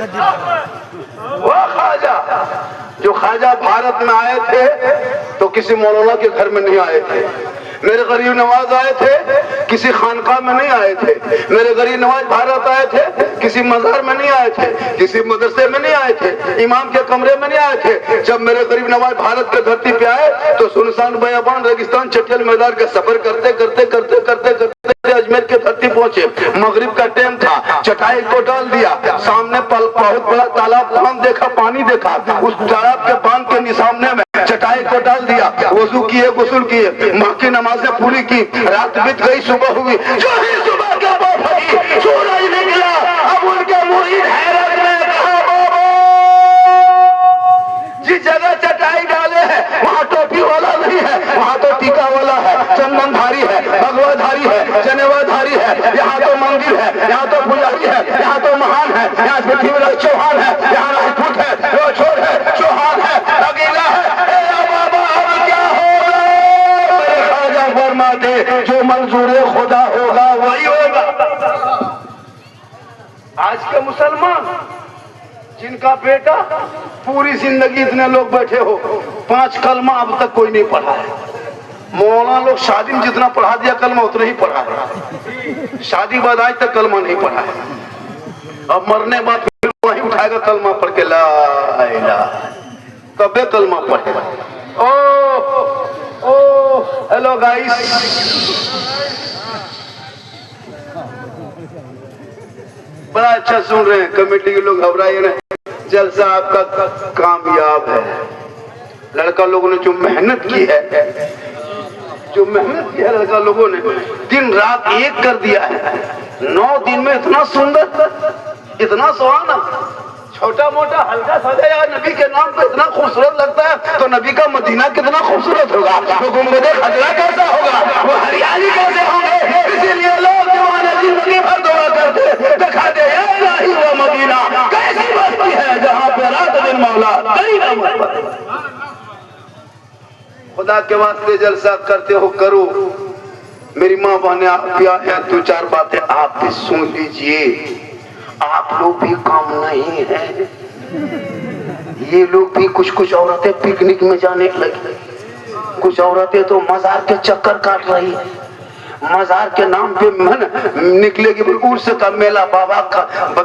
वो ख्वाजा जो ख्वाजा भारत में आए थे तो किसी मौलाना के घर में नहीं आए थे। मेरे गरीब नवाज आए थे किसी खानका में नहीं आए थे। मेरे गरीब नवाज भारत आए थे किसी मजार में नहीं आए थे, किसी मदरसे में नहीं आए थे, इमाम के कमरे में नहीं आए थे। जब मेरे गरीब नवाज भारत के धरती पे आए तो सुनसान बयाबान रेगिस्तान चटियल मैदान का सफर करते करते करते करते करते अजमेर के धरती पहुंचे। मगरिब का टाइम था, चटाई को डाल दिया, सामने बहुत बड़ा तालाब बांध देखा, पानी देखा, उस तालाब के बांध के सामने में चटाई को डाल दिया, वजू किए, गुस्ल किए, माँ की नमाजें पूरी की। रात बीत गई, सुबह हुई, जो ही सुबह का वक्त हुई, सूरज निकला। अब उनके मुरीद हैरत में कहा, बाबा जिस जगह चटाई डाले है वहाँ टोपी वाला नहीं है, वहाँ तो टीका वाला है, चंदनधारी है, भगवाधारी है, जनेवाधारी है। यहाँ तो मंदिर है, यहाँ तो पुजारी है, यहाँ तो महान है, यहाँ पृथ्वीराज चौहान है, यहाँ राजपूत है, राठौर है, चौहान है, अकेला है। जो मंजूर खुदा होगा वही होगा। आज के मुसलमान जिनका बेटा पूरी जिंदगी, इतने लोग बैठे हो, 5 कलमा अब तक कोई नहीं पढ़ा है। मौलाना लोग शादी में जितना पढ़ा दिया कलमा उतना ही पढ़ा है, शादी बाद आज तक कलमा नहीं पढ़ा है। अब मरने बाद फिर वही उठाएगा कलमा पढ़ के, ला इलाहा, कबे कलमा पढ़ेगा। ओ हेलो गाइस, बड़ा अच्छा सुन रहे हैं, कमेटी के लोग घबराइए ना, जलसा आपका कामयाब है। लड़का लोगों ने जो मेहनत की है, जो मेहनत की है लड़का लोगों ने, दिन रात एक कर दिया है। 9 दिन में इतना सुंदर, इतना सुहाना, छोटा मोटा हल्का सजाया नबी के नाम पे इतना खूबसूरत लगता है, तो नबी का मदीना कितना खूबसूरत होगा, वो गुंबदे खजरा कैसा होगा, वो हरियाली कैसे होंगे। इसीलिए लोग दीवाने जिंदगी भर दुआ करते, दिखा दे या इलाही वो मदीना कैसी बस्ती है जहाँ पे रात दिन मौला कई रहमत बरसे। खुदा के वास्ते जलसा करते हो करो। मेरी माँ बहने आप हैं, 2-4 बातें आप भी सुन लीजिए। आप लोग भी कम नहीं है, ये लोग भी कुछ औरतें पिकनिक में जाने लगी, कुछ औरतें तो मजार के चक्कर काट रही है। मजार के नाम पे मन निकलेगी, उर्स का मेला, बाबा का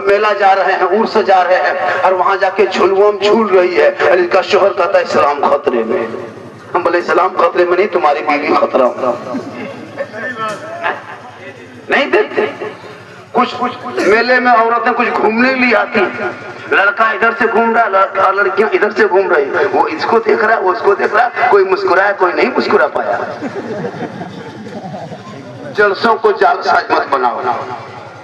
मेला जा रहे हैं, उर्स जा रहे हैं, और वहां जाके झुलवम झूल रही है। और इसका शोहर कहता है इस्लाम खतरे में। हम बोले इस्लाम खतरे में नहीं, तुम्हारी बीवी खतरा नहीं देखते। कुछ मेले में औरतें कुछ घूमने के लिए आती, लड़का इधर से घूम रहा है, लड़कियां इधर से घूम रही, वो इसको देख रहा है, वो उसको देख रहा है, कोई मुस्कुराया कोई नहीं मुस्कुरा पाया। जलसों को जालसाज मत बनाओ,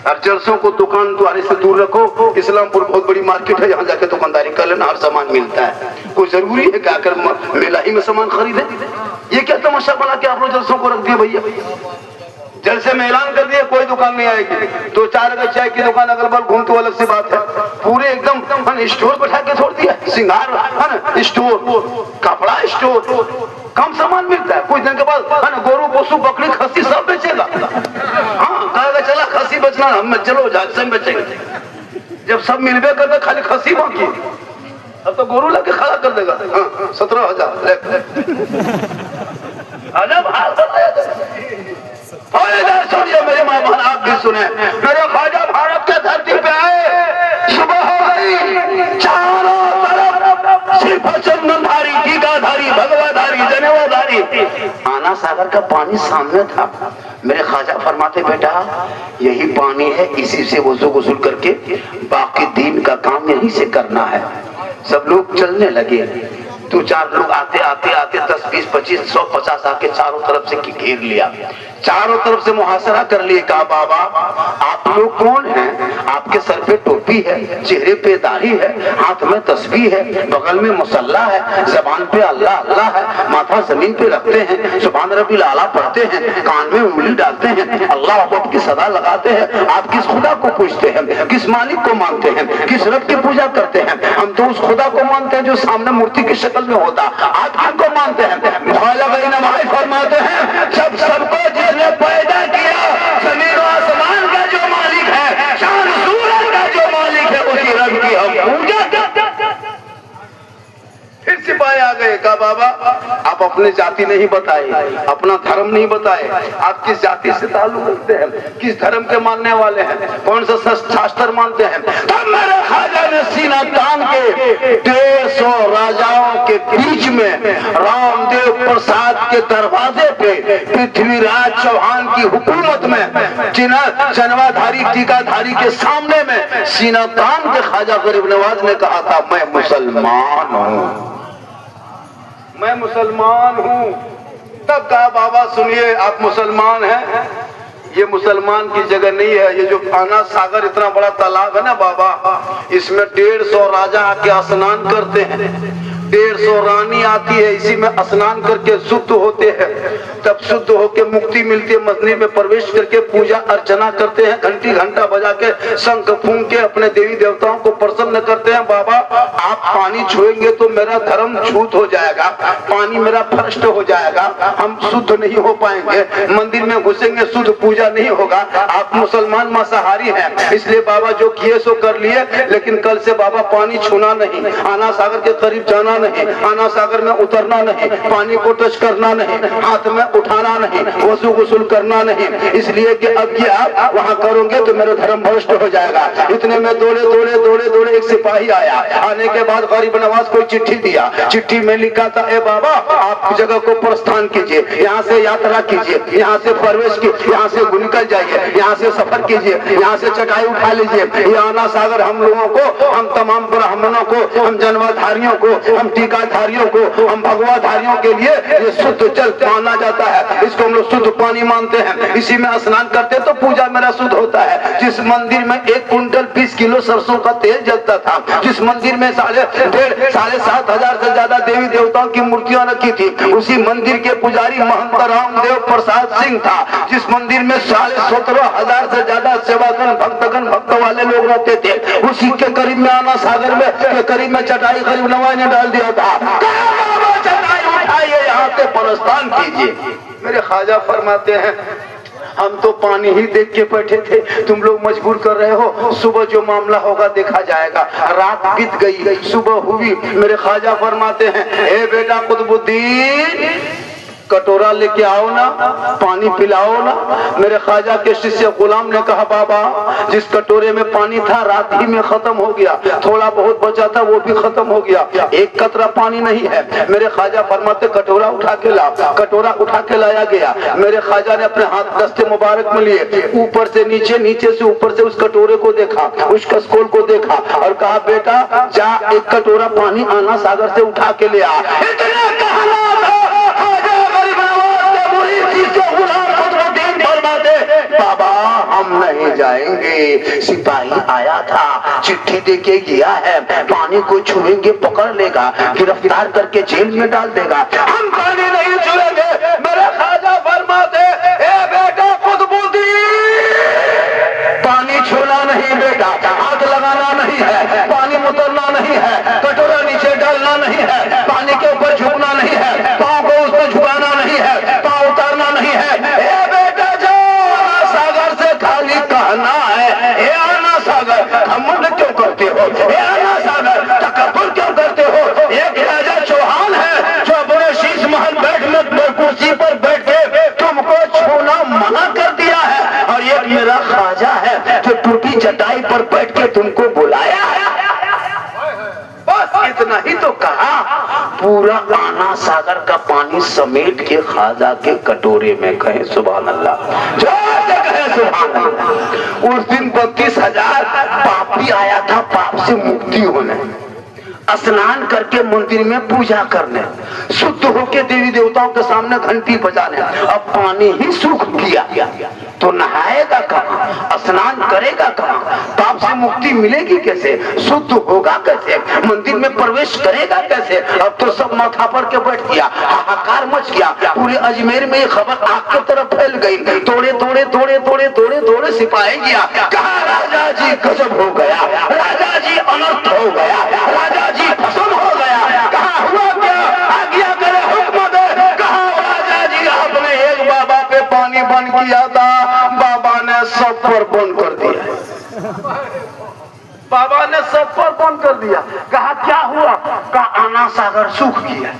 और जलसों को दुकान द्वारे से दूर रखो। इस्लामपुर बहुत बड़ी मार्केट है, यहाँ जाके दुकानदारी कर लेना, हर सामान मिलता है। कोई जरूरी है कि आकर मेला ही में सामान खरीदे? ये क्या तमाशा बना के आप लोग जलसों को रख दिए भैया। जलसे में ऐलान कर दिया कोई दुकान नहीं आएगी, 2-4 अगर चाय की दुकान अगल बगल घूम तो अलग सी बात है। पूरे एकदम स्टोर बैठा के छोड़ दिया, सिंगार है ना स्टोर, कपड़ा स्टोर, कम सामान मिलता है। कुछ दिन के बाद है ना गोरू पशु बकरी खस्सी सब बेचेगा। हाँ कहेगा चला खस्सी बेचना, हम चलो जलसे में बेचेंगे। जब सब मिलवे करते खाली खस्सी बाकी, अब तो गोरू लगे खड़ा कर देगा। 17,000 सुनिए मेरे माँ बहन, आप भी सुने। मेरे ख्वाजा भारत के धरती पे आए, सुबह हो गई, चारों तरफ सिर्फ चंदनधारी, टीकाधारी, भगवाधारी, जनेवाधारी, आना सागर का पानी सामने था। मेरे ख्वाजा फरमाते बेटा यही पानी है, इसी से वजू गुस्ल करके बाकी दिन का काम यहीं से करना है। सब लोग चलने लगे, 2-4 लोग आते आते आते 10, 20, 25, 100, 50 आके चारों तरफ से घेर लिया, चारों तरफ से मुहासरा कर लिए। कहा बाबा आप लोग कौन हैं? आपके सर पे टोपी है, चेहरे पे दाढ़ी है, हाथ में तस्बीह है, बगल में मुसल्ला है, जबान पे अल्लाह अल्लाह है, माथा जमीन पे रखते हैं, सुभान रब्बिल आला पढ़ते हैं, कान में उंगली डालते हैं, अल्लाह अकबर की सदा लगाते हैं। आप किस खुदा को पूछते हैं? किस मालिक को मानते हैं? किस रब की पूजा करते हैं? हम तो उस खुदा को मानते हैं जो सामने मूर्ति की शक्ल में होता। आप किसको मानते हैं? फरमाते हैं जब सबको जिसने पैदा किया, जमीन और आसमान का जो मालिक है, चांद सूरज का जो मालिक है, उसी रब की हम थे? कहा बाबा आप अपनी जाति नहीं बताए, अपना धर्म नहीं बताए, आप किस जाति से ताल्लुक रखते हैं, किस धर्म के मानने वाले हैं, कौन सा शास्त्र मानते हैं? तब मेरे ख्वाजा ने सीना तान के 150 राजाओं के बीच में रामदेव प्रसाद के दरवाजे पे पृथ्वीराज चौहान की हुकूमत में जनवाधारी टीकाधारी के सामने में सीना तान के ख्वाजा गरीब नवाज ने कहा था मैं मुसलमान हूँ, मैं मुसलमान हूँ। तब कहा बाबा सुनिए आप मुसलमान हैं, ये मुसलमान की जगह नहीं है, ये जो आना सागर इतना बड़ा तालाब है ना बाबा, इसमें 150 राजा आके स्नान करते हैं, 150 रानी आती है, इसी में स्नान करके शुद्ध होते हैं, तब शुद्ध होके मुक्ति मिलती है, मंदिर में प्रवेश करके पूजा अर्चना करते हैं, घंटी घंटा बजा के शंख फूंक के अपने देवी देवताओं को प्रसन्न करते हैं। बाबा आप पानी छुएंगे तो मेरा धर्म छूत हो जाएगा, पानी मेरा भ्रष्ट हो जाएगा, हम शुद्ध नहीं हो पाएंगे, मंदिर में घुसेंगे शुद्ध पूजा नहीं होगा, आप मुसलमान मांसाहारी हैं, इसलिए बाबा जो किए सो कर लिए, लेकिन कल से बाबा पानी छूना नहीं, आना सागर के करीब जाना नहीं, आना सागर में उतरना नहीं, पानी को टच करना नहीं, हाथ में उठाना नहीं, वसू गुसल करना नहीं, इसलिए कि अब ये आप वहाँ करोगे तो मेरा धर्म भ्रष्ट हो जाएगा। इतने में दौड़े दौड़े दौड़े दौड़े एक सिपाही आया, आने के बाद गरीब नवाज को चिट्ठी दिया, चिट्ठी में लिखा था ए बाबा आप जगह को प्रस्थान कीजिए, यहाँ से यात्रा कीजिए, यहाँ से प्रवेश कीजिए, यहाँ से निकल जाइए, यहाँ से सफर कीजिए, यहाँ से चटाई उठा लीजिए, ये आना सागर हम लोगों को, हम तमाम ब्राह्मणों को, हम जनवाधारियों को, हम टीकाधारियों को, हम भगवाधारियों के लिए ये शुद्ध जल माना जाता है, इसको हम लोग शुद्ध पानी मानते हैं, इसी में स्नान करते तो पूजा मेरा शुद्ध होता है। जिस मंदिर में 1 कुंटल 20 किलो सरसों का तेल जलता था, जिस मंदिर में 7,500 से ज्यादा देवी देवताओं की मूर्तियां रखी थी, उसी मंदिर के पुजारी महंत रामदेव प्रसाद सिंह था, जिस मंदिर में 17,500 से ज्यादा सेवागण भक्तगण भक्त वाले लोग रहते थे, उसी के करीब में आना सागर में के करीब में चटाई गरीब नवाज ने डाल दिया था, चटाई उठाइए यहाँ पे प्रस्थान कीजिए। मेरे ख्वाजा फरमाते हैं हम तो पानी ही देख के बैठे थे, तुम लोग मजबूर कर रहे हो, सुबह जो मामला होगा देखा जाएगा। रात बीत गई, सुबह हुई, मेरे ख्वाजा फरमाते हैं ए बेटा कुतुबुद्दीन कटोरा लेके आओ ना, पानी पिलाओ ना। मेरे ख्वाजा के शिष्य गुलाम ने कहा बाबा जिस कटोरे में पानी था रात ही में खत्म हो गया, थोड़ा बहुत बचा था वो भी खत्म हो गया, एक कतरा पानी नहीं है। मेरे ख्वाजा फरमाते कटोरा उठा के ला, कटोरा उठा के लाया गया। मेरे ख्वाजा ने अपने हाथ दस्ते मुबारक में लिए, ऊपर से नीचे, नीचे से ऊपर से उस कटोरे को देखा, उस कसकोल को देखा और कहा बेटा जा एक कटोरा पानी आना सागर से उठा के ले आ। बाबा हम नहीं जाएंगे, सिपाही आया था चिट्ठी देके गया है, पानी को छुएंगे पकड़ लेगा, गिरफ्तार करके जेल में डाल देगा, हम पानी नहीं छुएंगे। मेरे ख्वाजा फरमाते ए बेटा कुतुबुद्दीन पानी छूना नहीं बेटा, हाथ लगाना नहीं है, पानी मुतरना नहीं है, कटोरा नीचे डालना नहीं है, पानी के ऊपर झुकना नहीं है, पाँव को उस पर झुकाना नहीं है, पाँव उतारना नहीं है। ए बेटा जो सागर से खाली कहना है ए आना सागर घमंड क्यों करते हो, ए आना सागर तकब्बुर क्यों करते हो। एक राजा चौहान है जो अपने शीश महल बैठ में कुर्सी पर बैठ के तुमको छूना मना कर दिया है, और एक मेरा ख्वाजा है जो टूटी चटाई पर बैठ के तुमको बुलाया है। बस इतना ही तो कहा, पूरा आना सागर का पानी समेट के ख्वाजा के कटोरे में। कहे सुभान अल्लाह, कहे सुभान अल्लाह। उस दिन 32,000 पापी आया था पाप से मुक्ति होने, स्नान करके मंदिर में पूजा करने, शुद्ध होके देवी देवताओं के सामने घंटी बजाने। अब पानी ही सूख गया तो नहाएगा कहाँ, स्नान करेगा कहाँ, पाप से मुक्ति मिलेगी कैसे, शुद्ध होगा कैसे, मंदिर में प्रवेश करेगा कैसे। अब तो सब माथा पर के बैठ गया, हाहाकार मच गया, पूरे अजमेर में ये खबर आग की तरफ फैल गई। दौड़े दौड़े दौड़े दौड़े दौड़े दौड़े सिपाही गया, कहा राजा जी गजब हो गया, राजा जी अनर्थ हो गया, राजा जी भस्म हो गया। कहा हुआ क्या, आज्ञा करे हुक्म दे। कहा राजा जी आपने एक बाबा पे पानी बंद किया था, बाबा ने सब पर बंद कर दिया, बाबा ने सब पर बंद कर दिया। कहा क्या हुआ, कहा आना सागर सूख गया।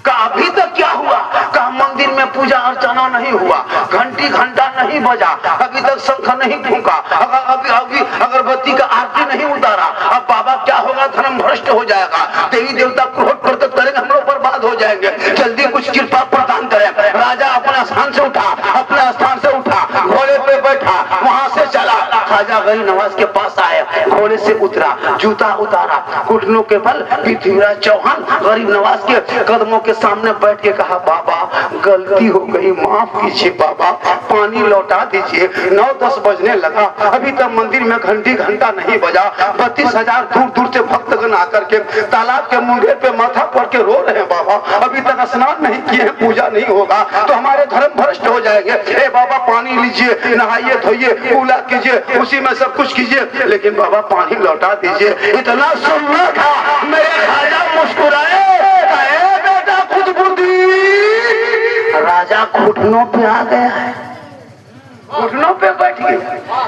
कहा अभी तक क्या हुआ? कहा मंदिर में पूजा अर्चना नहीं हुआ, घंटी घंटा नहीं बजा, अभी तक शंख नहीं फूंका, अभी अगरबत्ती का आरती नहीं उतारा। अब बाबा क्या होगा? धर्म भ्रष्ट हो जाएगा, देवी देवता क्रोध प्रकट करेंगे, हम लोग बर्बाद हो जाएंगे, जल्दी कुछ कृपा प्रदान करें। राजा अपने स्थान से उठा, अपने स्थान से उठा, घोड़े पे बैठा, वहां से चला, ख्वाजा गरीब नवाज के पास आया, घोड़े से उतरा, जूता उतारा, घुटनों के बल पृथ्वीराज चौहान गरीब नवाज के कदमों के सामने बैठ के कहा, बाबा गलती हो गई, माफ कीजिए बाबा, पानी लौटा दीजिए। 9-10 बजने लगा, अभी तक मंदिर में घंटी घंटा नहीं बजा। 32,000 दूर दूर से भक्तगण आकर के तालाब के मुंडे पे माथा पड़ के रो रहे हैं, बाबा अभी तक स्नान नहीं किए, पूजा नहीं होगा तो हमारे धर्म भ्रष्ट हो जाएंगे। ए बाबा पानी लीजिए, नहाइए धोइए, पूजा कीजिए, उसी में सब कुछ कीजिए, लेकिन बाबा पानी लौटा दीजिए। इतना सुनना था, मेरे ख्वाजा मुस्कुराए, बेटा खुद बुद्धि। राजा घुटनों पे आ गया है, घुटनों पे बैठ गए।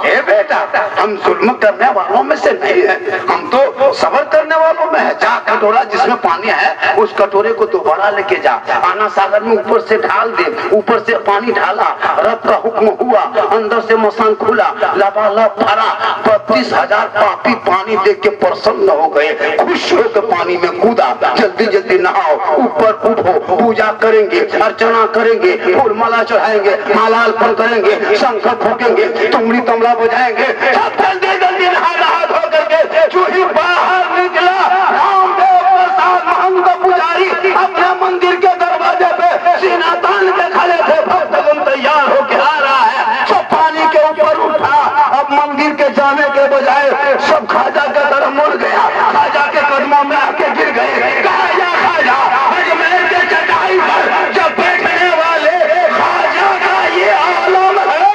ए बेटा हम जुल्म करने वालों में से नहीं है, हम तो सबर करने वालों में है। जा कटोरा जिसमें पानी है उस कटोरे को दोबारा लेके जा, आना सागर में ऊपर से ढाल दे। ऊपर से पानी ढाला, रब का हुक्म हुआ, अंदर से मसान खुला, लबालब भरा। 32,000 पापी पानी देख के प्रसन्न हो गए, खुश होकर पानी में कूदा, जल्दी जल्दी नहाओ, ऊपर उठो, पूजा करेंगे, अर्चना करेंगे, फूल माला चढ़ाएंगे, माला अर्पण करेंगे, शंख फूकेंगे, तुमड़ी तमला बजाएंगे, सब जल्दी जल्दी नहा धो करके जो ही बाहर निकला, रामदेव प्रसाद महंत पुजारी अपने मंदिर के दरवाजे पे सीना तान के खड़े थे, भक्तगण तैयार होके आ रहा है, सब पानी के ऊपर उठा। अब मंदिर के जाने के बजाय सब ख्वाजा के तरफ मुड़ गया, ख्वाजा के कदमों में आके गिर गए। ख्वाजा अजमेर के चटाई पर जब बैठने वाले ख्वाजा का ये आलम है,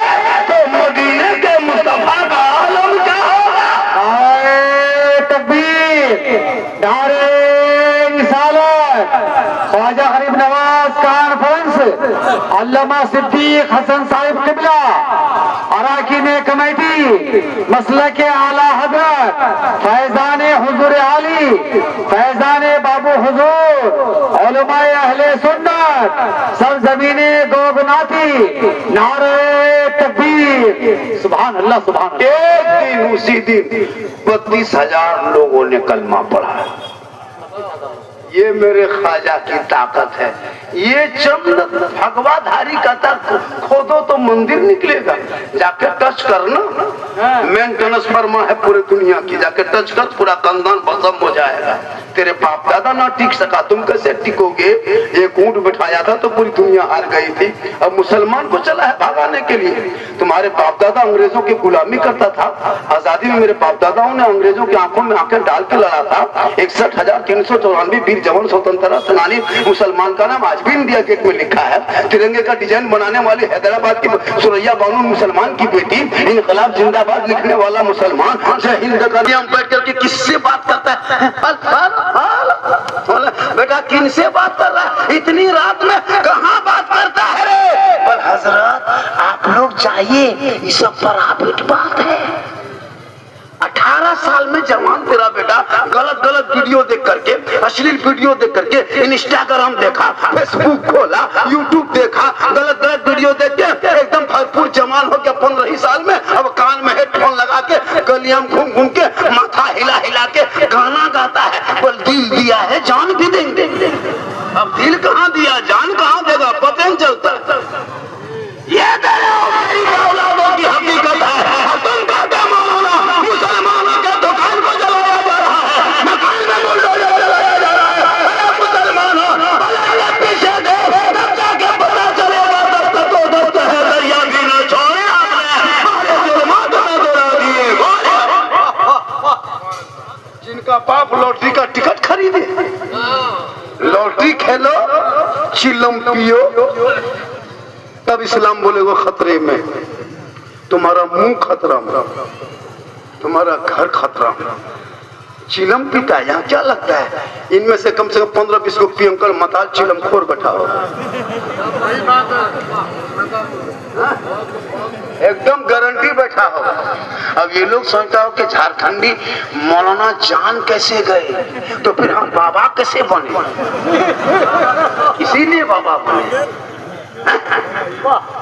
मदीने के मुस्तफा का आलम क्या होगा? आए तकबीर, नारे रिसालत। ख्वाजा गरीब नवाज कॉन्फ्रेंस, अल्लामा सिद्दीक हसन साहिब किबला, अराकीन कमेटी, मसलक आला हजरत, फैजान हुजूर आली, फैजान बाबू हुजूर, उलमाए अहले सुन्नत, सरजमीने गोगनाथी, नारे तकबीर, सुभान अल्लाह सुभान अल्लाह। एक दिन उसी दिन 32,000 लोगों ने कलमा पढ़ा। ये मेरे ख्वाजा की ताकत है। ये चंद भगवाधारी कहता खोदो तो मंदिर निकलेगा, जाके टच करना, मेंटेनेंस फर्मा है पूरे दुनिया की, जाके टच कर पूरा कंदन भस्म हो जाएगा। तेरे बाप दादा ना टिक सका, तुम कैसे टिकोगे? एक ऊंट बिठाया था तो पूरी दुनिया हार गई थी, अब मुसलमान को चला है भगाने के लिए। तुम्हारे बाप दादा अंग्रेजों की गुलामी करता था, आजादी में मेरे बाप दादाओं ने अंग्रेजों की आंखों में आंखें डाल के लड़ा था। 61,394 वीर जवान स्वतंत्रता सेनानी, मुसलमान का नाम आज भी इंडिया गेट में लिखा है। तिरंगे का डिजाइन बनाने वाली हैदराबाद की सुरैया बानू मुसलमान की बेटी, इनकलाब जिंदाबाद लिखने वाला मुसलमान, हिंद का बैठ करके किससे बात करता है? बेटा किनसे बात कर रहा है? इतनी रात में कहाँ बात करता है रे? पर हजरत आप लोग जाइए, ये सब प्राइवेट बात है। 18 साल में जवान तेरा बेटा गलत गलत वीडियो देख करके, अश्लील वीडियो देख करके इंस्टाग्राम देखा, फेसबुक खोला, यूट्यूब देखा, गलत गलत वीडियो देख के एकदम भरपूर जवान हो गया 15 ही साल में। अब कान में हेडफोन लगा के गलियां घूम घूम के माथा हिला हिला के गाना गाता है, बोल दिल दिया है जान भी देंगे। अब दिल कहाँ दिया, जान कहाँ देगा, पता नहीं चलता। ये औलादों की हकीकत है। तुम कहते मौलाना मुसलमानों के दुकान को जलाया जा रहा है, मकान में बुलडोजर जलाया जा रहा है। अरे मुसलमानों पीछे देखो, तब जाके पता चलेगा, तब तक तो दस्त है दरिया भी न छोड़े आपने, जुर्मात में गिरा दिए। जिनका बाप लॉटरी का टिकट खरीदे, लॉटरी खेलो, चिलम पियो, तब इस्लाम बोलेगा खतरे में। तुम्हारा मुंह खतरा में, तुम्हारा घर खतरा में। चिलम पीता है, यहाँ क्या लगता है? इनमें से कम 15-20 को पियंकर मताल चिलम खोर बैठा हो। एकदम गारंटी बैठा हो। अब ये लोग सोचता हो कि झारखंडी मौलाना जान कैसे गए, तो फिर हम बाबा कैसे बने, इसीलिए बाबा बने।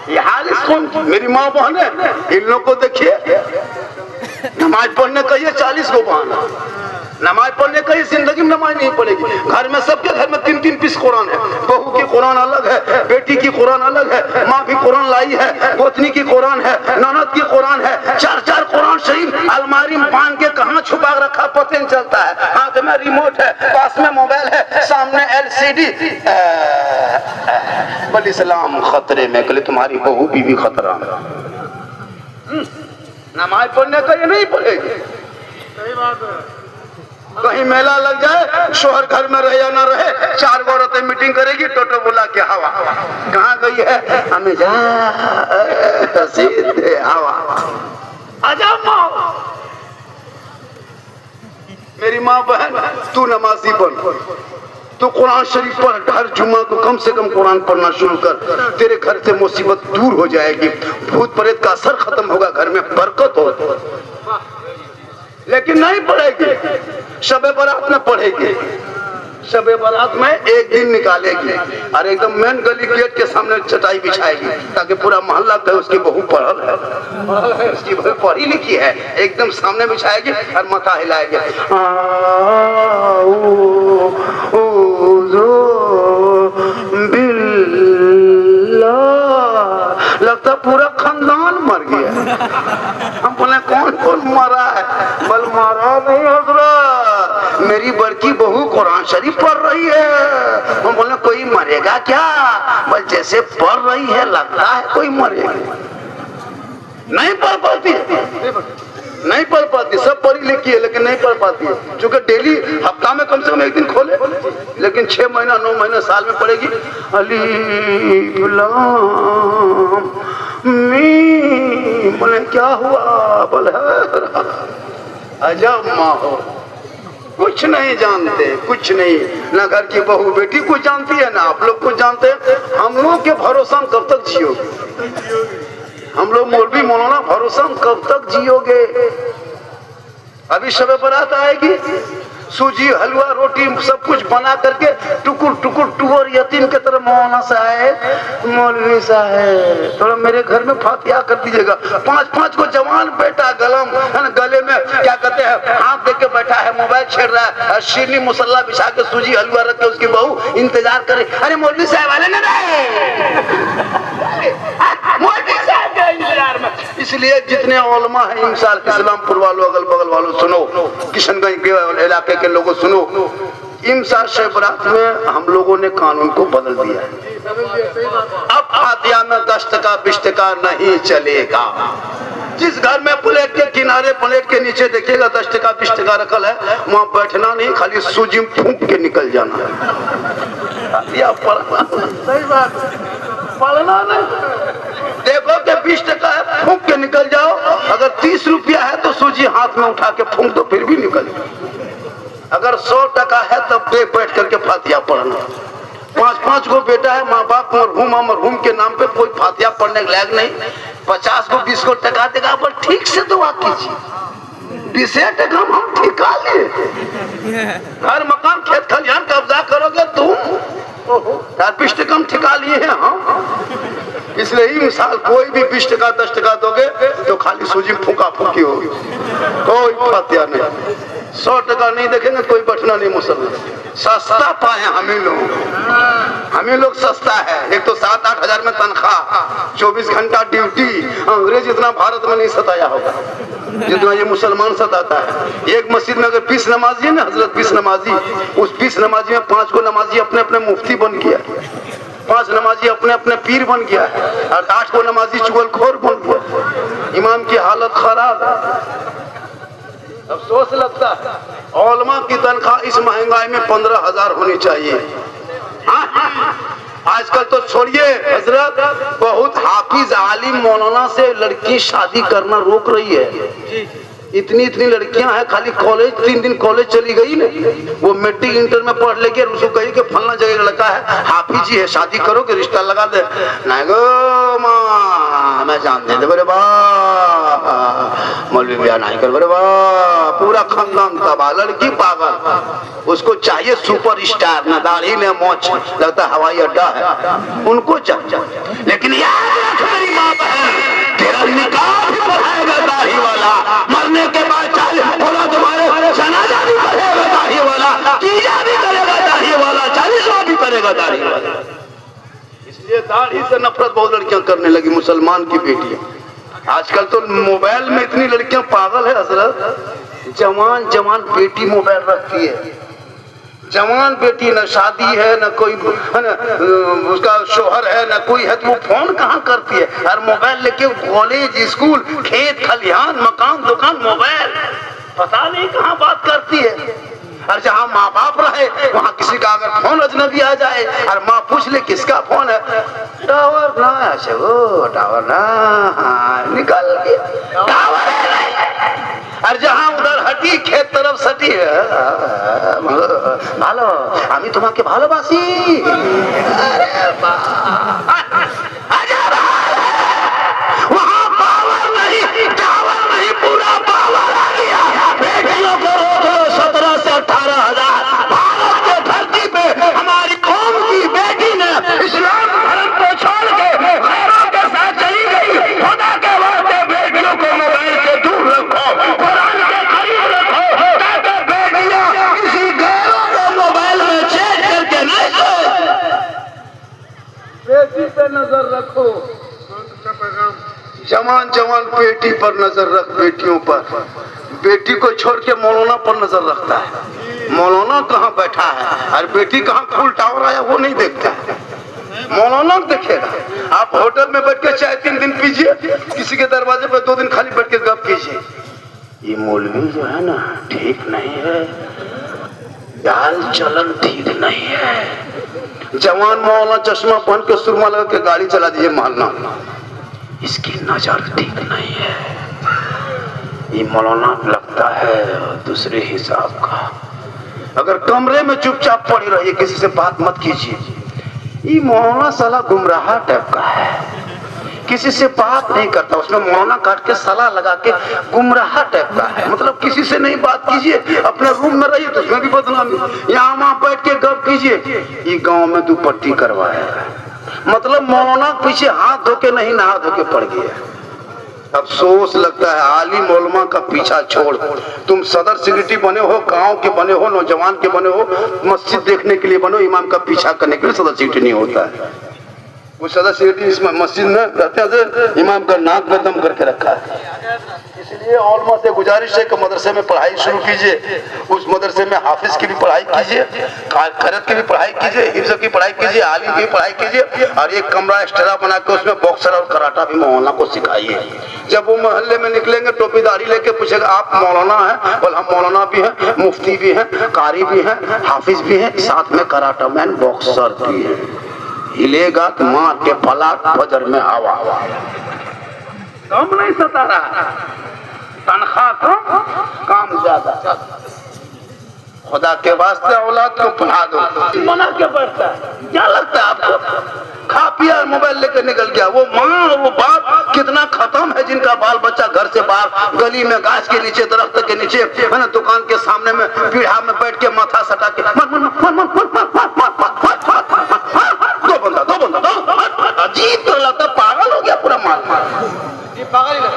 ये हाल इसको मेरी माँ बहन है, इन लोग को देखिए नमाज पढ़ने कहिए 40 को बहाना, नमाज पढ़ने कहीं जिंदगी में नमाज नहीं पड़ेगी। घर में सबके घर में 3-3 पीस कुरान है, बहू की कुरान अलग है, बेटी की कुरान अलग है, माँ भी कुरान लाई है, गोतनी की कुरान है, ननद की कुरान है, 4-4 कुरान शरीफ अलमारी में बांध के कहाँ छुपा रखा पता नहीं चलता है। हाथ में रिमोट है, पास में मोबाइल है, सामने LCD। बल इस्लाम खतरे में, कल तुम्हारी बहू भी खतरा में। नमाज पढ़ने का ये नहीं पड़ेगी। सही बात है। कहीं मेला लग जाए, शोहर घर में रहे या ना रहे, 4 औरतें मीटिंग करेगी, टोटो बोला के हवा कहाँ गई है, हमें जा सीधे हवा। आजा माँ, मेरी माँ बहन, तू नमाजी बन, तू कुरान शरीफ पढ़, हर जुम्मा को कम से कम कुरान पढ़ना शुरू कर, तेरे घर से मुसीबत दूर हो जाएगी, भूत प्रेत का असर खत्म होगा, घर में बरकत हो। लेकिन नहीं पढ़ेगी, शबे बारात में पढ़ेगी, शबे बारात में एक दिन निकालेगी और एकदम मेन गली गेट के सामने चटाई बिछाएगी ताकि पूरा मोहल्ला कहे उसकी बहू पढ़ल है, उसकी बहू पढ़ी लिखी है, एकदम सामने बिछाएगी और माथा हिलाएगी। लगता पूरा खानदान मर गया। हम बोले कौन कौन मरा है, बल मरा नहीं हजरत, मेरी बड़की बहू कुरान शरीफ पढ़ रही है। हम बोले कोई मरेगा क्या, बल जैसे पढ़ रही है लगता है कोई मरेगा। नहीं पढ़ पाती, नहीं पढ़ पाती, सब पढ़ी लिखी है लेकिन नहीं पढ़ पाती है, क्योंकि डेली हफ्ता में कम से कम एक दिन खोले, लेकिन 6 महीना 9 महीना साल में पढ़ेगी। अलीफ लाम मीम, बोले क्या हुआ, बोले अजब माँ हो, कुछ नहीं जानते, कुछ नहीं, ना घर की बहू बेटी को जानती है ना आप लोग को जानते हैं। हम लोग के भरोसा कब तक जियोगे, हम लोग मौलवी मौलाना भरोसा कब तक जियोगे। अभी शब बारात आएगी, सूजी हलवा रोटी सब कुछ बना करके टुकुर टुकुर टुकर यतीम के तरह मौलाना साहब मौलवी साहब थोड़ा मेरे घर में फातिहा कर दीजिएगा। 5-5 को जवान बेटा गलम है ना, गले में क्या कहते हैं हाथ दे के बैठा है, मोबाइल छेड़ रहा है, शीरनी मुसल्ला बिछा के सूजी हलवा रख के उसकी बहू इंतजार करे, अरे मौलवी साहब वाले ना मौलवी साहब के इंतजार में। इसलिए जितने उलमा हैं इंसान इस्लामपुर वालों, अगल बगल वालों सुनो, किशनगंज के इलाके के लोगों सुनो, इमसार शब बारात में हम लोगों ने कानून को बदल दिया है। अब फातिहा में 10 टका 20 टका नहीं चलेगा। जिस घर में प्लेट के किनारे प्लेट के नीचे देखिएगा 10 टका 20 टका रखल है, वहाँ बैठना नहीं, खाली सूजी में फूंक के निकल जाना है। या पढ़ना, सही बात, पढ़ना नहीं। देखो कि 20 टका है, फूंक के निकल जाओ, अगर 30 रुपया है तो सूजी हाथ में उठा के फूंक दो, फिर भी निकल जाओ। अगर 100 टका है तब बैठ करके फातिहा पढ़ना। 5-5 को बेटा है, माँ बाप मरहूम के नाम पे कोई फातिहा पढ़ने के लायक नहीं। 50 को 20 को टका देगा, पर ठीक से दुआ कीजिए। 20 टका हम ठिका लिए, घर मकान खेत खलिहान कब्जा करोगे तुम, 20 टका हम ठिका लिए हैं हम। इसलिए ही मिसाल कोई भी 20 टका 10 टका दोगे तो खाली सूजी फूका फूकी होगी, कोई फातिहा नहीं। 100 टका नहीं देखेंगे कोई बैठना नहीं मुसल्ला। सस्ता पाए हमें लोग सस्ता है। एक तो 7-8 हजार में तनख्वाह, 24 घंटा ड्यूटी, अंग्रेज इतना भारत में नहीं सताया होगा जितना ये मुसलमान सताता है। एक मस्जिद में अगर 20 नमाजी है ना हजरत, 20 नमाजी, उस 20 नमाजी में 5 को नमाजी अपने अपने मुफ्ती बन गया, 5 नमाजी अपने अपने पीर बन गया और 8 को नमाजी चुगलखोर बन गया। इमाम की हालत खराब है। अफसोस लगता है उलमा की तनख्वाह इस महंगाई में 15,000 होनी चाहिए। आजकल तो छोड़िए हजरत, बहुत हाफिज आलिम मौलाना से लड़की शादी करना रोक रही है। इतनी इतनी लड़कियां हैं, खाली कॉलेज 3 दिन कॉलेज चली गई ना, वो मैट्रिक इंटर में पढ़ लेके उसको कही कि फलना जगह लड़का है, हाफिज जी है, शादी करो कि रिश्ता लगा दे। नहीं गो माँ, मैं जानते थे बोले मौलवी ब्याह नहीं कर, बोले पूरा खानदान तबाह, लड़की पागल, उसको चाहिए सुपर स्टार, न दाढ़ी न मोछ, लगता हवाई अड्डा है, उनको चाहिए। लेकिन याद रख मेरी माँ बहन, तेरा निकाह भी पढ़ाएगा दाढ़ी वाला, मरने के बाद चाहे बोला तुम्हारे जनाजा भी करेगा दाढ़ी वाला, कीजा भी करेगा दाढ़ी वाला, 40वां भी करेगा दाढ़ी वाला। इसलिए दाढ़ी से नफरत बहुत लड़कियां करने लगी, मुसलमान की बेटियां। आजकल तो मोबाइल में इतनी लड़कियां पागल है हजरत, जवान जवान बेटी मोबाइल रखती है, जवान बेटी, न शादी है न कोई है न उसका शोहर है न कोई है, तो वो फोन कहाँ करती है, और मोबाइल लेके कॉलेज स्कूल खेत खलिहान मकान दुकान मोबाइल, पता नहीं कहाँ बात करती है। और जहाँ माँ बाप रहे वहाँ किसी का अगर फोन अजनबी आ जाए और माँ पूछ ले किसका फोन है, टावर ना, अच्छा वो टावर ना, हाँ निकल गया टावर है। और जहाँ उधर हटी खेत तरफ सटी है, भालो আমি তোমাকে ভালোবাসি, वहाँ पावर नहीं टावर नहीं, पूरा पावर आ गया। बेटियों को रोको 17 से 18,000, भारत के धरती पे हमारी कौम की बेटी ने इस्लाम धर्म को छोड़ के गैरों के साथ चली गई। खुदा के वास्ते बेटियों को मोबाइल से दूर रखो, कुरान के करीब रखो, ताकि बेटियां किसी गैरों को मोबाइल में चेक करके नहीं सोए। बेटी पे नजर रखो, जवान जवान बेटी पर नजर रख, बेटियों पर। बेटी को छोड़ के मौलाना पर नजर रखता है, मौलाना कहाँ बैठा है और बेटी कहाँ फुल टावर आया वो नहीं देखता है, मौलाना देखेगा। आप होटल में बैठ के चाहे 3 दिन पीजिए, किसी के दरवाजे पर 2 दिन खाली बैठ के गप कीजिए, ये मौलवी जो है ना ठीक नहीं है, चाल चलन ठीक नहीं है। जवान मौलाना चश्मा पहन के सुरमा लगा के गाड़ी चला दीजिए मोहल्ला, इसकी नजर ठीक नहीं है, ये मौलाना लगता है दूसरे हिसाब का। अगर कमरे में चुपचाप पड़ी रहिए, किसी से बात मत कीजिए, ये मौलाना साला गुमराह टाइप का है, किसी से बात नहीं करता, उसमें मौलाना काट के सलाह लगा के गुमराह टाइप का है। मतलब किसी से नहीं बात कीजिए, अपने रूम में रहिए तो उसमें भी बदनामी, यहाँ वहाँ बैठ के गप कीजिए, ये गाँव में दुपट्टी करवाएगा, मतलब मौलाना पीछे हाथ धो के नहीं नहा धो के पड़ गया। अफसोस लगता है आलिम उलमा का पीछा छोड़ तुम सदर सेक्रेटरी बने हो, गांव के बने हो, नौजवान के बने हो, मस्जिद देखने के लिए बनो, इमाम का पीछा करने के लिए सदर सेक्रेटरी नहीं होता है। वो सदर सेक्रेटरी इसमें मस्जिद में रहते हैं, इमाम का नाक में दम करके रखा है। इसलिए उलमा से गुजारिश है कि मदरसे में पढ़ाई शुरू कीजिए, उस मदरसे में हाफिज की भी पढ़ाई कीजिए, खैरत की भी पढ़ाई कीजिए, हिफ्ज़ की पढ़ाई कीजिए, आलिम की भी पढ़ाई कीजिए, और एक कमरा एक्स्ट्रा बना के उसमें बॉक्सर और कराटा भी मौलाना को सिखाइए। जब वो मोहल्ले में निकलेंगे टोपीदारी लेके पूछेगा आप मौलाना हैं, बोल हम मौलाना भी हैं, मुफ्ती भी हैं, कारी भी हैं, हाफिज भी हैं, साथ में कराटा मैन बॉक्सर भी है। हिलेगा तो मार के पलाट फजर में हवा, कम नहीं सता रहा, तनख्वाह कम काम ज्यादा। खुदा के वास्ते औलाद को पढ़ा दो, बना के बैठता है, क्या लगता है आपको? खा पिया मोबाइल लेकर निकल गया। वो माँ और वो बाप कितना खत्म है, जिनका बाल बच्चा घर से बाहर गली में गाछ के नीचे दरख्त के नीचे है ना, दुकान के सामने में पीढ़ा में बैठ के माथा सटा के दो बंदा अजीब तो लगता, पागल हो गया पूरा माल पागल ही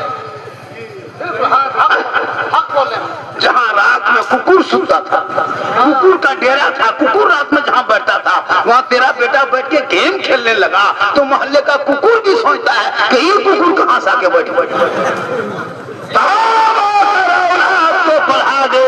जहाँ रात में कुकुर सुनता था, कुकुर का डेरा था, कुकुर रात में जहाँ बैठता था वहाँ तेरा बेटा बैठ के गेम खेलने लगा, तो मोहल्ले का कुकुर भी सोचता है कि ये कुकुर कहाँ से आके बैठ तो पढ़ा दे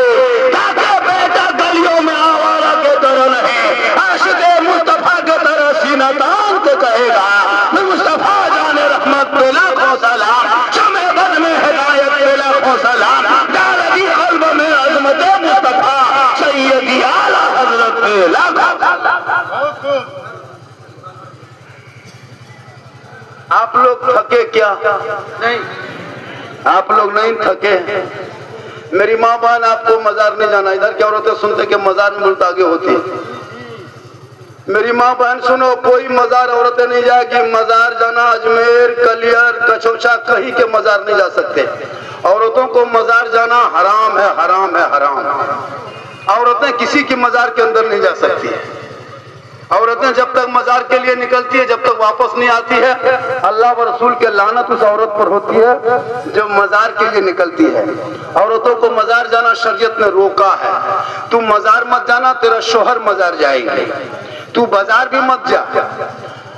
ताकि बेटा गलियों में आवारा के तरह नहीं, आशिक़े मुस्तफा के तरह सीना तान के कहेगा मुस्तफा जाने रहमत पे लाखों सलाम, शमे बद में हिदायत पे लाखों सलाम, डालगी कल्ब में अज़मत मुस्तफा सैयदी आला हज़रत पे लाखों सलाम। आप लोग थके क्या? नहीं, आप लोग नहीं थके? मेरी माँ बहन, आपको मजार नहीं जाना। इधर क्या औरतें सुनते कि मजार में बहुत आगे होती है। मेरी माँ बहन सुनो, कोई मजार औरतें नहीं जाएगी। मजार जाना अजमेर, कलियर, कचौचा, कहीं के मजार नहीं जा सकते। औरतों को मजार जाना हराम है, हराम है, हराम। औरतें किसी की मजार के अंदर नहीं जा सकती। औरतें जब तक मजार के लिए निकलती है, जब तक वापस नहीं आती है, अल्लाह व रसूल के लानत उस औरत पर होती है जो मजार के लिए निकलती है। औरतों को मजार जाना शरीयत ने रोका है। तू मजार मत जाना, तेरा शोहर मजार जाएंगे। तू बाजार भी मत जा।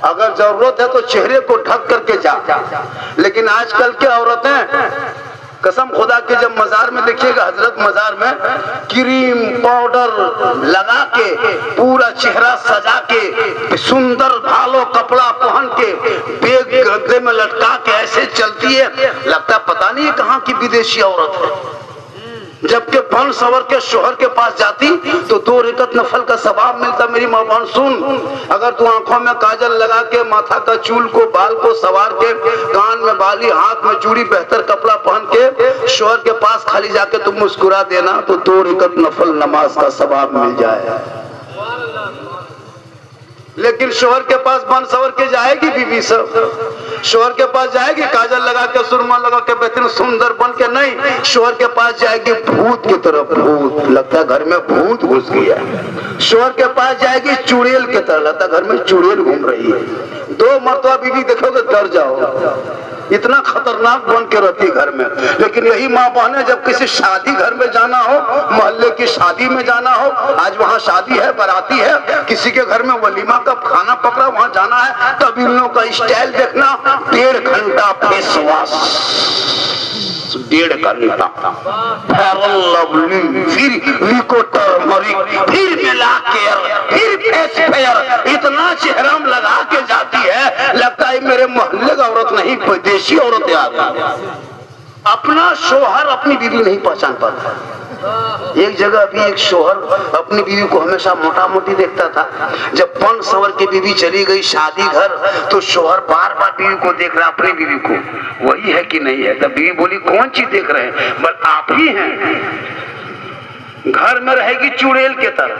अगर जरूरत है तो चेहरे को ढक करके जा। लेकिन आजकल के औरतें कसम खुदा के, जब मजार में देखिएगा, हजरत मजार में क्रीम पाउडर लगा के, पूरा चेहरा सजा के, सुंदर भालो कपड़ा पहन के, बेग गद्दे में लटका के ऐसे चलती है, लगता पता नहीं कहाँ की विदेशी औरत है। जबकि बन सवर के शोहर के पास जाती तो 2 रकत नफल का सवाब मिलता। मेरी माँ बहन सुन, अगर तू आंखों में काजल लगा के, माथा का चूल को, बाल को सवार के, कान में बाली, हाथ में चूड़ी, बेहतर कपड़ा पहन के शोहर के पास खाली जाके तुम मुस्कुरा देना तो 2 रकत नफल नमाज का सवाब मिल जाए। लेकिन शोहर के पास बन सवर के जाएगी बीवी सब, शोहर के पास जाएगी काजल लगा के, सुरमा लगा के, बेहतरीन सुंदर बन के नहीं, शोहर के पास जाएगी भूत की तरफ। भूत लगता है घर में भूत घुस गया। शोहर के पास जाएगी चुड़ैल की तरह, लगता है घर में चुड़ैल घूम रही है। 2 मरतबा बीवी देखोगे डर जाओ, इतना खतरनाक बन के रहती घर में। लेकिन यही माँ बहने जब किसी शादी घर में जाना हो, मोहल्ले की शादी में जाना हो, आज वहाँ शादी है, बाराती है, किसी के घर में वलीमा का खाना पकड़ा, वहाँ जाना है, तब इन लोगों का स्टाइल देखना। 1.5 घंटा फेस वॉश, 1.5 घंटा, फिर फिर मिला के, फिर फेस फेयर, इतना चेहरा लगा के जाती है, लगता है मेरे मोहल्ले का औरत नहीं, विदेशी औरतें आ गई। अपना शोहर अपनी बीवी नहीं पहचान पाता। एक जगह भी एक शोहर अपनी बीवी को हमेशा मोटा मोटी देखता था। जब 5 सवर की बीवी चली गई शादी घर, तो शोहर बार बार बीवी को देख रहा, अपनी बीवी को, वही है कि नहीं है। तब बीवी बोली कौन चीज देख रहे हैं? बस आप ही हैं। घर में रहेगी चुड़ैल के तरह,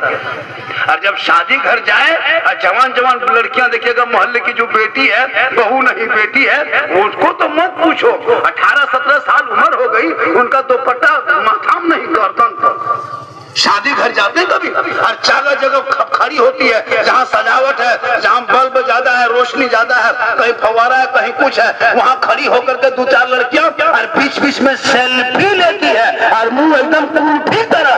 और जब शादी घर जाए और जवान जवान लड़कियां देखिएगा, मोहल्ले की जो बेटी है, बहू नहीं बेटी है, उसको तो मत पूछो, 18-17 साल उम्र हो गई, उनका दुपट्टा माथा में नहीं, गर्दन पर। शादी घर जाते कभी, और चाला जगह खड़ी होती है, जहाँ सजावट है, जहाँ बल्ब ज्यादा है, रोशनी ज्यादा है, कहीं फवारा है, कहीं कुछ है, वहाँ खड़ी होकर के 2-4 लड़कियां और बीच बीच में सेल्फी लेती है, और मुंह एकदम पूरी तरह।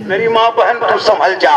मेरी माँ बहन तू समझ जा,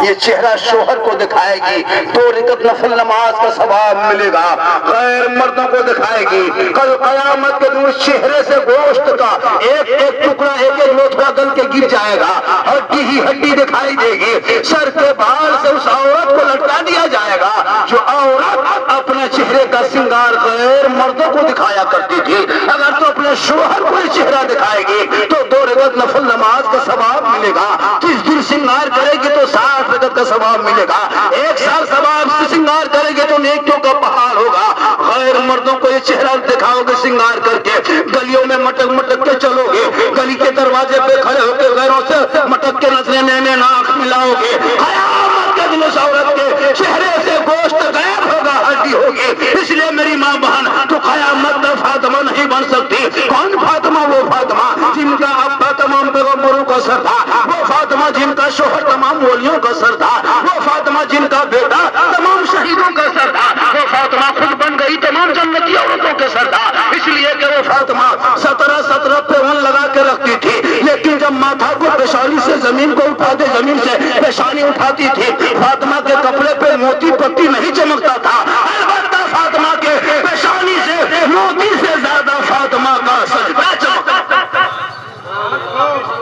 ये चेहरा शोहर को दिखाएगी, 2 रकत नफल नमाज का सवाब मिलेगा। गैर मर्दों को दिखाएगी, कल कयामत के दिन चेहरे से गोश्त का एक एक टुकड़ा, एक एक लोथवा गल के गिर जाएगा, हड्डी ही हड्डी दिखाई देगी। सर के बाल से उस औरत को लटका दिया जाएगा जो औरत अपने चेहरे का श्रृंगार गैर मर्दों को दिखाया करती थी। अगर तो अपने शोहर को चेहरा दिखाएगी तो 2 रकत नफल नमाज का सवाब मिलेगा। 30 दिन श्रृंगार करेगी तो 60 रकत का सवाब मिलेगा। 1 साल सवाब से श्रृंगार करेगी तो नेकियों का पहाड़ होगा। गैर मर्दों को ये चेहरा दिखाओगे श्रृंगार करके, गलियों में मटक मटक के चलोगे, गली के दरवाजे पे खड़े होकर गैरों से मटक के नजरे में नाक मिलाओगे। कयामत के दिन उस औरत के चेहरे से गोश्त गायब होगा, हड्डी होगी। इसलिए मेरी माँ बहन, तो कयामत में फातिमा नहीं बन सकती। कौन फातिमा? वो फातिमा जिनका अब्बा तमाम पैगंबरों का सर था, वो फातिमा जिनका शोहर तमाम वलियों का सर था, वो फातिमा जिनका बेटा तमाम शहीदों का सर था, वो फातिमा खुद बन गई तमाम जन्नती औरतों के सर था। इसलिए कि वो फातिमा 17 पेवन लगा के रखती थी, लेकिन जब माथा को पेशानी से जमीन को उठाते, जमीन से पेशानी उठाती थी, फातिमा के कपड़े पे मोती पट्टी नहीं चमकता था। अलबत्ता फातिमा के पेशानी से मोती से ज्यादा फातिमा का सजदा चमकता।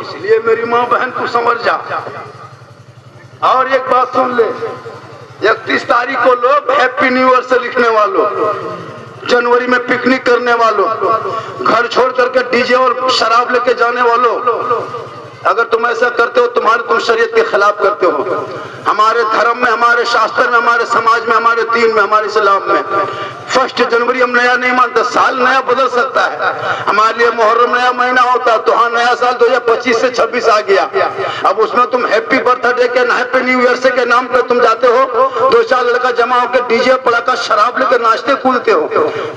इसलिए मेरी माँ बहन को समझ जा। और एक बात सुन ले, 31 तारीख को लोग हैप्पी न्यू ईयर से लिखने वालों, जनवरी में पिकनिक करने वालों, घर छोड़ करके डीजे और शराब लेके जाने वालों, अगर तुम ऐसा करते हो तुम शरीयत के खिलाफ करते हो। हमारे धर्म में, हमारे शास्त्र में, हमारे समाज में, हमारे दीन में, हमारे इस्लाम में 1 जनवरी हम नया नहीं मानते। साल नया बदल सकता है। हमारे लिए मुहर्रम नया महीना होता है, तो हाँ नया साल 2025 से 26 आ गया। अब उसमें तुम हैप्पी बर्थडे के, हैप्पी न्यू ईयर से के नाम पे तुम जाते हो, 2-4 लड़का जमा होकर डीजे पड़ाका शराब लेकर नाचते कूदते हो।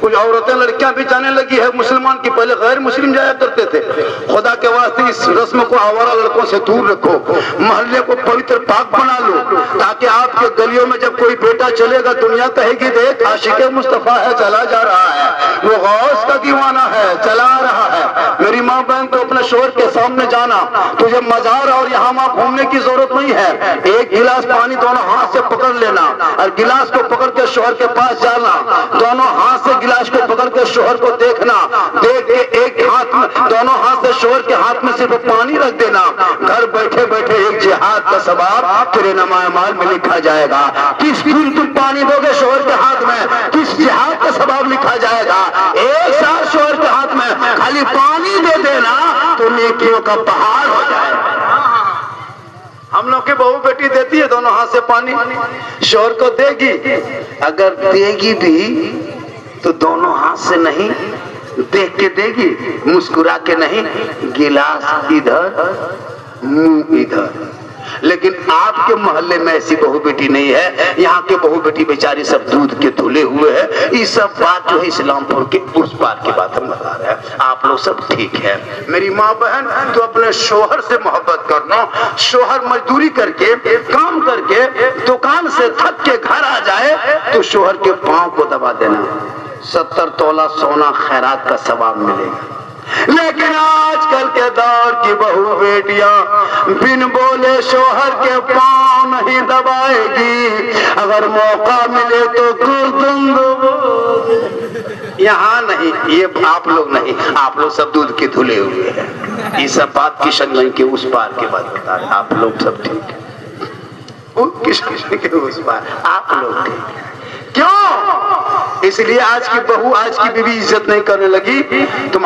कुछ औरतें लड़कियां भी जाने लगी है मुसलमान की, पहले गैर मुस्लिम जाया करते थे। खुदा के वास्ते इस रस्म को आवारा लड़कों से दूर रखो, मोहल्ले को पवित्र पाक बना लो, ताकि आपके गलियों में जब कोई बेटा चलेगा दुनिया कहेगी देख आशिक मुस्तफा है, चला जा रहा है, वो गौस का दीवाना है, चला रहा है। मेरी माँ बहन तो अपने शोहर के सामने जाना, तुझे मजार और यहाँ वहाँ घूमने की जरूरत नहीं है। एक गिलास पानी दोनों हाथ से पकड़ लेना और गिलास को पकड़ के शोहर के पास जाना, दोनों हाथ से गिलास को पकड़ के शोहर को देखना, देख के एक हाथ में, दोनों हाथ से शोहर के हाथ में सिर्फ पानी रख देना। घर बैठे बैठे एक जिहाद का सवाब तेरे नमाए माल में लिखा जाएगा। किस दिन तुम पानी दोगे शोहर के हाथ में, किस जिहाद का सवाब लिखा जाएगा। एक साल शोहर के हाथ में खाली पानी दे देना तो नेकियों का पहाड़ हो जाएगा। हम लोग की बहू बेटी देती है दोनों हाथ से पानी, शोहर को देगी, अगर देगी भी तो दोनों हाथ से नहीं, देख के देगी, मुस्कुरा के नहीं, गिलास इधर मुंह इधर। लेकिन आपके मोहल्ले में ऐसी बहू बेटी नहीं है। यहाँ के बहू बेटी बेचारी सब दूध के धुले हुए हैं। ये सब बात जो है इस्लामपुर के उस पार की बात हम बता रहे हैं। आप लोग सब ठीक है। मेरी माँ बहन तो अपने शोहर से मोहब्बत करना। शोहर मजदूरी करके, काम करके, दुकान से थक के घर आ जाए तो शोहर के पाँव को दबा देना, 70 तोला सोना खैरात का सवाब मिलेगा। लेकिन आजकल के दौर की बहू बेटियां बिन बोले शोहर के पांव नहीं दबाएगी। अगर मौका मिले तो यहाँ नहीं, ये आप लोग नहीं, आप लोग सब दूध के धुले हुए हैं। ये सब बात किशन के उस पार के बात बता रहे, आप लोग सब ठीक है। किशन के उस पार आप लोग ठीक है। क्यों? इसलिए आज की बहू, आज की बीवी इज्जत नहीं करने लगी। तुम